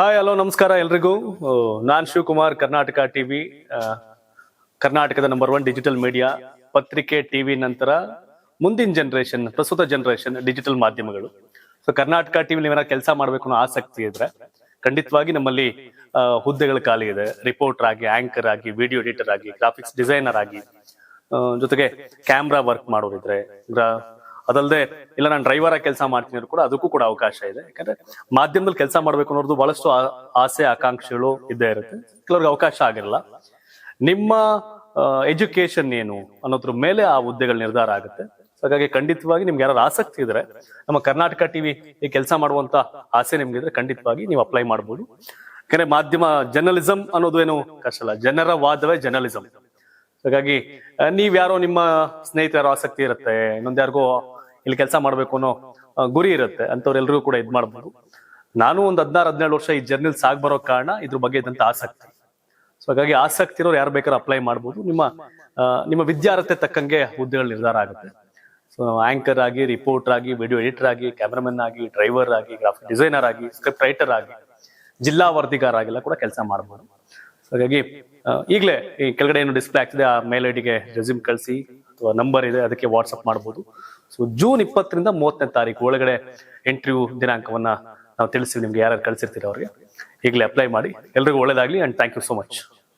Hi hello ನಮಸ್ಕಾರ ಎಲ್ರಿಗೂ. ನಾನ್ Shivakumar, Karnataka TV, ಕರ್ನಾಟಕದ ನಂಬರ್ 1 ಡಿಜಿಟಲ್ ಮೀಡಿಯಾ. ಪತ್ರಿಕೆ, ಟಿವಿ ನಂತರ ಮುಂದಿನ ಜನರೇಷನ್, ಪ್ರಸ್ತುತ ಜನರೇಷನ್ ಡಿಜಿಟಲ್ ಮಾಧ್ಯಮಗಳು. ಸೊ ಕರ್ನಾಟಕ ಟಿವಿ ನೀವೇನ ಕೆಲಸ ಮಾಡ್ಬೇಕು ಅನ್ನೋ ಆಸಕ್ತಿ ಇದ್ರೆ ಖಂಡಿತವಾಗಿ ನಮ್ಮಲ್ಲಿ ಹುದ್ದೆಗಳು ಖಾಲಿ ಇದೆ. ರಿಪೋರ್ಟರ್ ಆಗಿ, ಆಂಕರ್ ಆಗಿ, ವಿಡಿಯೋ ಎಡಿಟರ್ ಆಗಿ, ಗ್ರಾಫಿಕ್ಸ್ ಡಿಸೈನರ್ ಆಗಿ, ಜೊತೆಗೆ ಕ್ಯಾಮ್ರಾ ವರ್ಕ್ ಮಾಡೋದಿದ್ರೆ, ಅದಲ್ಲದೆ ಇಲ್ಲ ನಾನು ಡ್ರೈವರ್ ಆಗಿ ಕೆಲಸ ಮಾಡ್ತೀನಿ ಕೂಡ ಅದಕ್ಕೂ ಕೂಡ ಅವಕಾಶ ಇದೆ. ಯಾಕಂದ್ರೆ ಮಾಧ್ಯಮದಲ್ಲಿ ಕೆಲಸ ಮಾಡ್ಬೇಕು ಅನ್ನೋದು ಬಹಳಷ್ಟು ಆಸೆ ಆಕಾಂಕ್ಷೆಗಳು ಇದ್ದೇ ಇರುತ್ತೆ. ಕೆಲವ್ರಿಗೆ ಅವಕಾಶ ಆಗಿರಲ್ಲ. ನಿಮ್ಮ ಎಜುಕೇಶನ್ ಏನು ಅನ್ನೋದ್ರ ಮೇಲೆ ಆ ಹುದ್ದೆಗಳ ನಿರ್ಧಾರ ಆಗುತ್ತೆ. ಹಾಗಾಗಿ ಖಂಡಿತವಾಗಿ ನಿಮ್ಗೆ ಯಾರು ಆಸಕ್ತಿ ಇದ್ರೆ, ನಮ್ಮ ಕರ್ನಾಟಕ ಟಿವಿ ಈ ಕೆಲಸ ಮಾಡುವಂತ ಆಸೆ ನಿಮ್ಗಿದ್ರೆ ಖಂಡಿತವಾಗಿ ನೀವು ಅಪ್ಲೈ ಮಾಡ್ಬೋದು. ಯಾಕಂದ್ರೆ ಮಾಧ್ಯಮ ಜರ್ನಲಿಸಂ ಅನ್ನೋದು ಏನು ಕಷ್ಟ ಅಲ್ಲ, ಜನರ ವಾದವೇ ಜರ್ನಲಿಸಂ. ಹಾಗಾಗಿ ನೀವ್ಯಾರೋ ನಿಮ್ಮ ಸ್ನೇಹಿತರ ಆಸಕ್ತಿ ಇರುತ್ತೆ, ಇನ್ನೊಂದ್ಯಾರಿಗೋ ಇಲ್ಲಿ ಕೆಲಸ ಮಾಡ್ಬೇಕು ಅನ್ನೋ ಗುರಿ ಇರುತ್ತೆ, ಅಂತವ್ರೆಲ್ರಿಗೂ ಕೂಡ ಇದ್ ಮಾಡ್ಬೋದು. ನಾನು ಒಂದು 16-17 ವರ್ಷ ಈ ಜರ್ನಲ್ ಸಾಗ್ ಬರೋ ಕಾರಣ ಇದ್ರ ಬಗ್ಗೆ ಇದ್ದಂತ ಆಸಕ್ತಿ. ಸೊ ಹಾಗಾಗಿ ಆಸಕ್ತಿ ಇರೋರು ಯಾರು ಬೇಕಾದ್ರೂ ಅಪ್ಲೈ ಮಾಡ್ಬೋದು. ನಿಮ್ಮ ವಿದ್ಯಾರ್ಹತೆ ತಕ್ಕಂಗೆ ಹುದ್ದೆಗಳ ನಿರ್ಧಾರ ಆಗುತ್ತೆ. ಸೊ ಆಂಕರ್ ಆಗಿ, ರಿಪೋರ್ಟರ್ ಆಗಿ, ವಿಡಿಯೋ ಎಡಿಟರ್ ಆಗಿ, ಕ್ಯಾಮ್ರಾಮನ್ ಆಗಿ, ಡ್ರೈವರ್ ಆಗಿ, ಗ್ರಾಫಿಕ್ ಡಿಸೈನರ್ ಆಗಿ, ಸ್ಕ್ರಿಪ್ಟ್ ರೈಟರ್ ಆಗಿ, ಜಿಲ್ಲಾ ವರದಿಗಾರ ಆಗಿಲ್ಲ ಕೂಡ ಕೆಲಸ ಮಾಡ್ಬೋದು. ಹಾಗಾಗಿ ಈಗಲೇ ಈ ಕೆಳಗಡೆ ಏನು ಡಿಸ್ಪ್ಲೇ ಆಗ್ತಿದೆ ಆ ಮೇಲ್ ಐಡಿಗೆ ರೆಸ್ಯೂಮ್ ಕಳಿಸಿ, ಅಥವಾ ನಂಬರ್ ಇದೆ ಅದಕ್ಕೆ ವಾಟ್ಸ್ಆಪ್ ಮಾಡ್ಬೋದು. ಸೊ ಜೂನ್ 20ರಿಂದ 30ನೇ ತಾರೀಕು ಒಳಗಡೆ ಇಂಟರ್ವ್ಯೂ ದಿನಾಂಕವನ್ನ ನಾವು ತಿಳಿಸ್ತೀವಿ ನಿಮ್ಗೆ. ಯಾರು ಕಳ್ಸಿರ್ತೀರ ಅವ್ರಿಗೆ ಈಗಲೇ ಅಪ್ಲೈ ಮಾಡಿ. ಎಲ್ರಿಗೂ ಒಳ್ಳೇದಾಗ್ಲಿ and thank you so much.